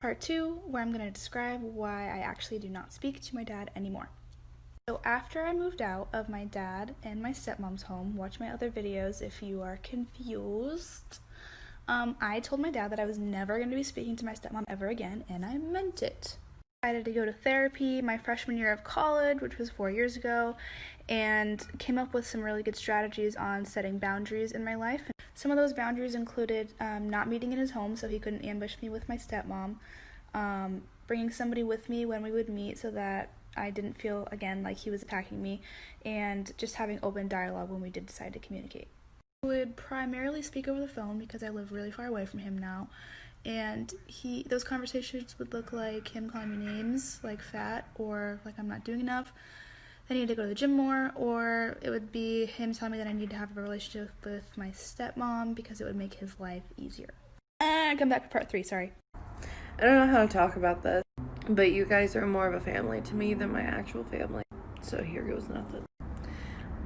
Part 2, where I'm going to describe why I actually do not speak to my dad anymore. So after I moved out of my dad and my stepmom's home, watch my other videos if you are confused, I told my dad that I was never going to be speaking to my stepmom ever again, and I meant it. I decided to go to therapy my freshman year of college, which was 4 years ago, and came up with some really good strategies on setting boundaries in my life. Some of those boundaries included not meeting in his home so he couldn't ambush me with my stepmom, bringing somebody with me when we would meet so that I didn't feel, again, like he was attacking me, and just having open dialogue when we did decide to communicate. I would primarily speak over the phone because I live really far away from him now, and those conversations would look like him calling me names like fat or like I'm not doing enough, that I need to go to the gym more, or it would be him telling me that I need to have a relationship with my stepmom because it would make his life easier. Come back to part 3, sorry. I don't know how to talk about this, but you guys are more of a family to me than my actual family, so here goes nothing.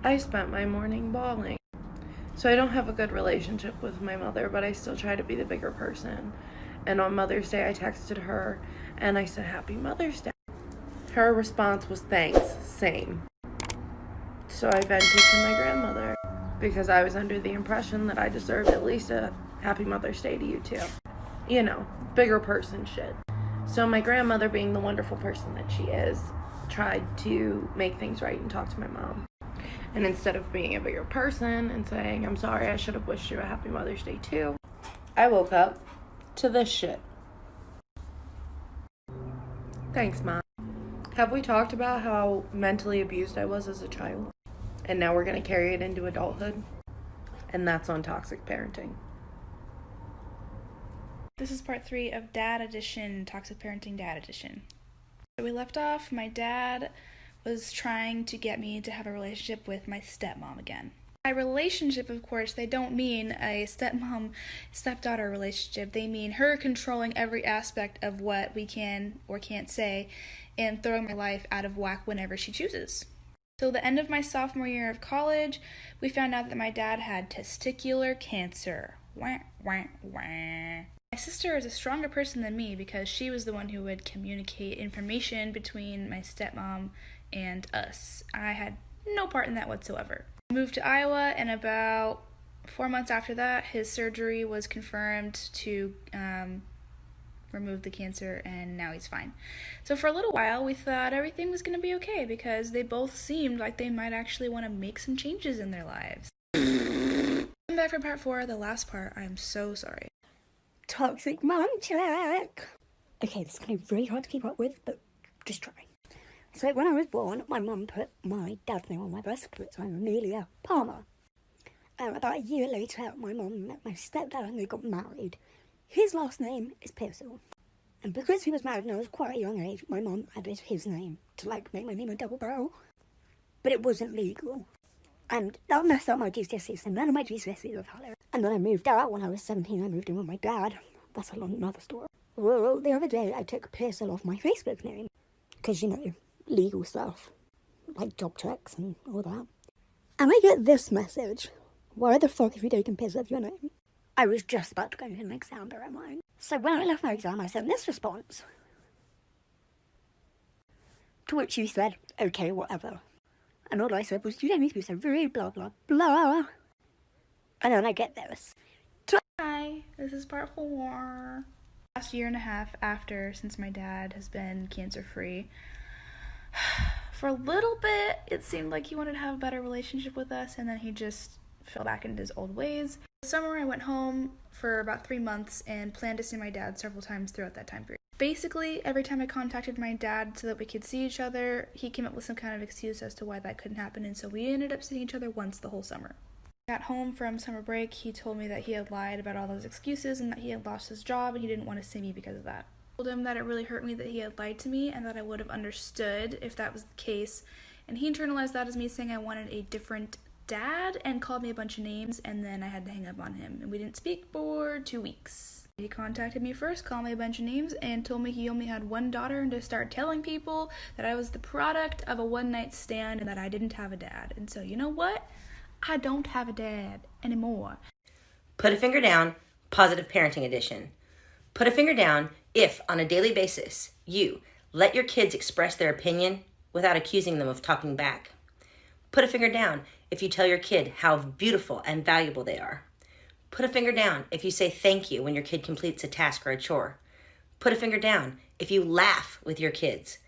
I spent my morning bawling. So I don't have a good relationship with my mother, but I still try to be the bigger person. And on Mother's Day, I texted her, and I said, Happy Mother's Day. Her response was, thanks, same. So I vented to my grandmother, because I was under the impression that I deserved at least a Happy Mother's Day to you too. You know, bigger person shit. So my grandmother, being the wonderful person that she is, tried to make things right and talk to my mom. And instead of being a bigger person and saying, I'm sorry, I should have wished you a Happy Mother's Day too, I woke up to this shit. Thanks, Mom. Have we talked about how mentally abused I was as a child? And now we're going to carry it into adulthood? And that's on toxic parenting. This is part 3 of Dad Edition, Toxic Parenting Dad Edition. So we left off, my dad was trying to get me to have a relationship with my stepmom again. By relationship, of course, they don't mean a stepmom-stepdaughter relationship. They mean her controlling every aspect of what we can or can't say and throwing my life out of whack whenever she chooses. So the end of my sophomore year of college, we found out that my dad had testicular cancer. Wah, wah, wah. My sister is a stronger person than me because she was the one who would communicate information between my stepmom and us. I had no part in that whatsoever. I moved to Iowa, and about 4 months after that, his surgery was confirmed to remove the cancer, and now he's fine. So for a little while, we thought everything was going to be okay because they both seemed like they might actually want to make some changes in their lives. Come back for part 4, the last part. I'm so sorry. Toxic mom check. Okay, this is going to be really hard to keep up with, but just try. So when I was born, my mum put my dad's name on my birth certificate, so I'm Amelia Palmer. About a year later, my mum met my stepdad and they got married. His last name is Pearsall. And because he was married and I was quite a young age, my mum added his name to, make my name a double barrel. But it wasn't legal. And that messed up my GCSEs, so none of my GCSEs were valid. And then I moved out when I was 17, I moved in with my dad. That's another story. Well, the other day, I took Pearsall off my Facebook name. Because, legal stuff, like job checks and all that. And I get this message. Why the fuck have you taken piss of your name? I was just about to go into an exam, bear in mind. So when I left my exam, I sent this response. To which you said, okay, whatever. And all I said was, you don't need to be so rude, blah, blah, blah. And then I get this. Hi, this is part 4. Last year and a half after, since my dad has been cancer-free, for a little bit, it seemed like he wanted to have a better relationship with us, and then he just fell back into his old ways. This summer, I went home for about 3 months and planned to see my dad several times throughout that time period. Basically, every time I contacted my dad so that we could see each other, he came up with some kind of excuse as to why that couldn't happen, and so we ended up seeing each other once the whole summer. Got home from summer break, he told me that he had lied about all those excuses and that he had lost his job and he didn't want to see me because of that. I told him that it really hurt me that he had lied to me and that I would have understood if that was the case, and he internalized that as me saying I wanted a different dad and called me a bunch of names, and then I had to hang up on him and we didn't speak for 2 weeks. He contacted me first, called me a bunch of names, and told me he only had one daughter and to start telling people that I was the product of a one-night stand and that I didn't have a dad. And so, you know what? I don't have a dad anymore. Put a finger down, positive parenting edition. Put a finger down, If, on a daily basis, you let your kids express their opinion without accusing them of talking back. Put a finger down if you tell your kid how beautiful and valuable they are. Put a finger down if you say thank you when your kid completes a task or a chore. Put a finger down if you laugh with your kids.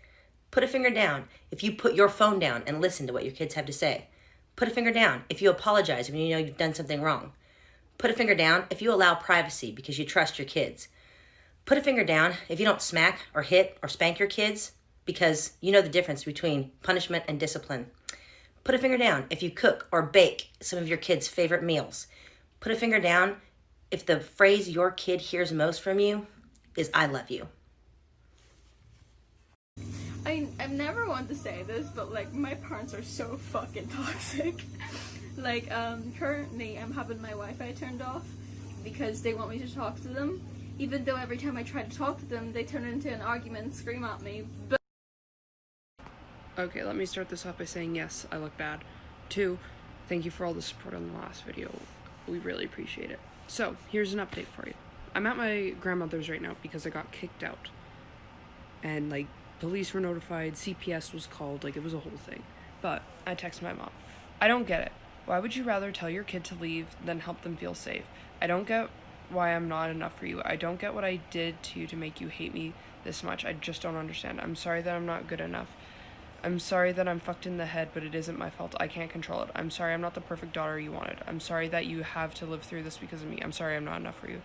Put a finger down if you put your phone down and listen to what your kids have to say. Put a finger down if you apologize when you know you've done something wrong. Put a finger down if you allow privacy because you trust your kids. Put a finger down if you don't smack or hit or spank your kids because you know the difference between punishment and discipline. Put a finger down if you cook or bake some of your kids' favorite meals. Put a finger down if the phrase your kid hears most from you is "I love you." I've never wanted to say this, but like my parents are so fucking toxic. Like currently I'm having my Wi-Fi turned off because they want me to talk to them, even though every time I try to talk to them they turn into an argument and scream at me. But Okay, let me start this off by saying yes, I look bad. 2, thank you for all the support on the last video. We really appreciate it. So, here's an update for you. I'm at my grandmother's right now because I got kicked out. And, like, police were notified, CPS was called, like, it was a whole thing. But I texted my mom. I don't get it. Why would you rather tell your kid to leave than help them feel safe? I don't get why I'm not enough for you. I don't get what I did to you to make you hate me this much. I just don't understand. I'm sorry that I'm not good enough. I'm sorry that I'm fucked in the head, but it isn't my fault. I can't control it. I'm sorry I'm not the perfect daughter you wanted. I'm sorry that you have to live through this because of me. I'm sorry I'm not enough for you.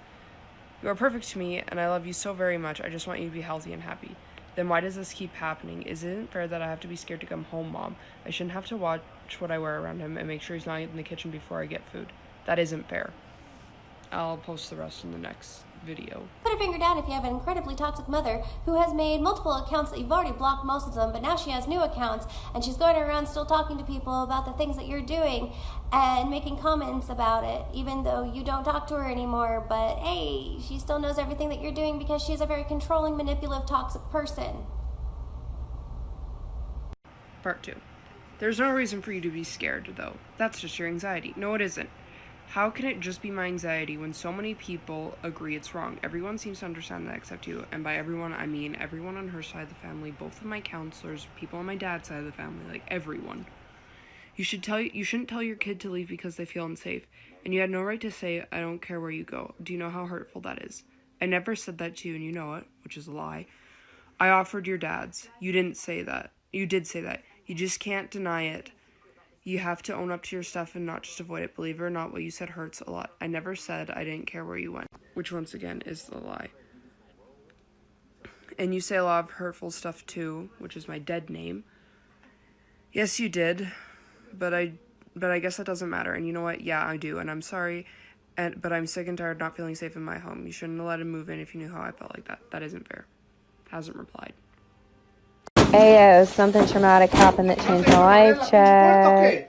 You are perfect to me, and I love you so very much. I just want you to be healthy and happy. Then why does this keep happening? Isn't it fair that I have to be scared to come home, Mom? I shouldn't have to watch what I wear around him and make sure he's not in the kitchen before I get food. That isn't fair. I'll post the rest in the next video. Put a finger down if you have an incredibly toxic mother who has made multiple accounts that you've already blocked most of them, but now she has new accounts and she's going around still talking to people about the things that you're doing and making comments about it, even though you don't talk to her anymore. But hey, she still knows everything that you're doing because she's a very controlling, manipulative, toxic person. Part 2. There's no reason for you to be scared, though. That's just your anxiety. No, it isn't. How can it just be my anxiety when so many people agree it's wrong? Everyone seems to understand that except you. And by everyone, I mean everyone on her side of the family, both of my counselors, people on my dad's side of the family, like everyone. You shouldn't tell your kid to leave because they feel unsafe. And you had no right to say, I don't care where you go. Do you know how hurtful that is? I never said that to you and you know it, which is a lie. I offered your dad's. You didn't say that. You did say that. You just can't deny it. You have to own up to your stuff and not just avoid it. Believe it or not, what you said hurts a lot. I never said I didn't care where you went, which once again is the lie. And you say a lot of hurtful stuff too, which is my dead name. Yes, you did, but I guess that doesn't matter. And you know what? Yeah, I do, and I'm sorry. But I'm sick and tired of not feeling safe in my home. You shouldn't have let him move in if you knew how I felt like that. That isn't fair. Hasn't replied. Ayo, something traumatic happened that changed my life, check.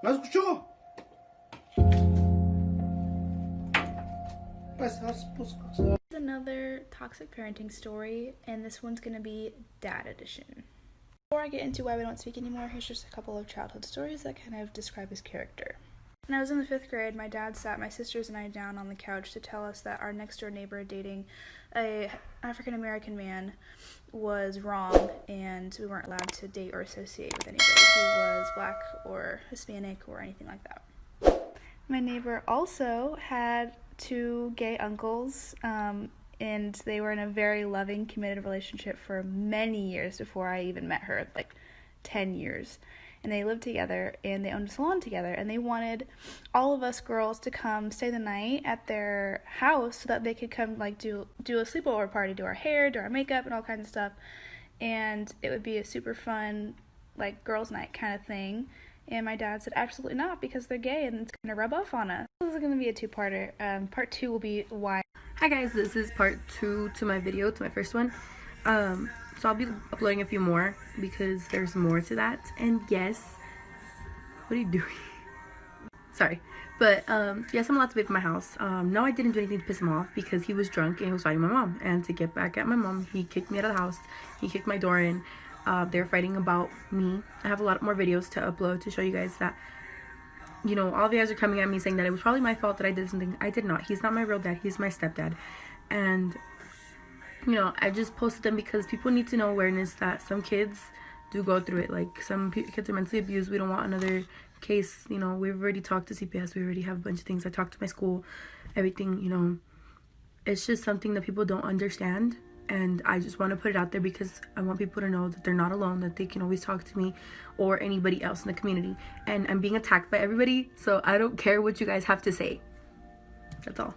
¿No escuchó? Another toxic parenting story, and this one's gonna be Dad Edition. Before I get into why we don't speak anymore, here's just a couple of childhood stories that kind of describe his character. When I was in the 5th grade, my dad sat my sisters and I down on the couch to tell us that our next door neighbor dating an African American man was wrong and we weren't allowed to date or associate with anybody who was black or Hispanic or anything like that. My neighbor also had 2 gay uncles, and they were in a very loving, committed relationship for many years before I even met her, like 10 years. And they lived together, and they owned a salon together, and they wanted all of us girls to come stay the night at their house so that they could come, like, do a sleepover party, do our hair, do our makeup, and all kinds of stuff. And it would be a super fun, like, girls' night kind of thing. And my dad said, absolutely not, because they're gay, and it's going to rub off on us. This is going to be a 2-parter. Part 2 will be why. Hi guys, this is part 2 to my video, to my first one. So I'll be uploading a few more because there's more to that. And yes, what are you doing? Sorry. But yes, I'm allowed to vape in my house. No, I didn't do anything to piss him off because he was drunk and he was fighting my mom. And to get back at my mom, he kicked me out of the house. He kicked my door in. They were fighting about me. I have a lot more videos to upload to show you guys that, you know, all of you guys are coming at me saying that it was probably my fault that I did something. I did not. He's not my real dad. He's my stepdad. And you know, I just posted them because people need to know awareness that some kids do go through it. Like, some kids are mentally abused. We don't want another case. You know, we've already talked to CPS. We already have a bunch of things. I talked to my school, everything, you know. It's just something that people don't understand. And I just want to put it out there because I want people to know that they're not alone, that they can always talk to me or anybody else in the community. And I'm being attacked by everybody, so I don't care what you guys have to say. That's all.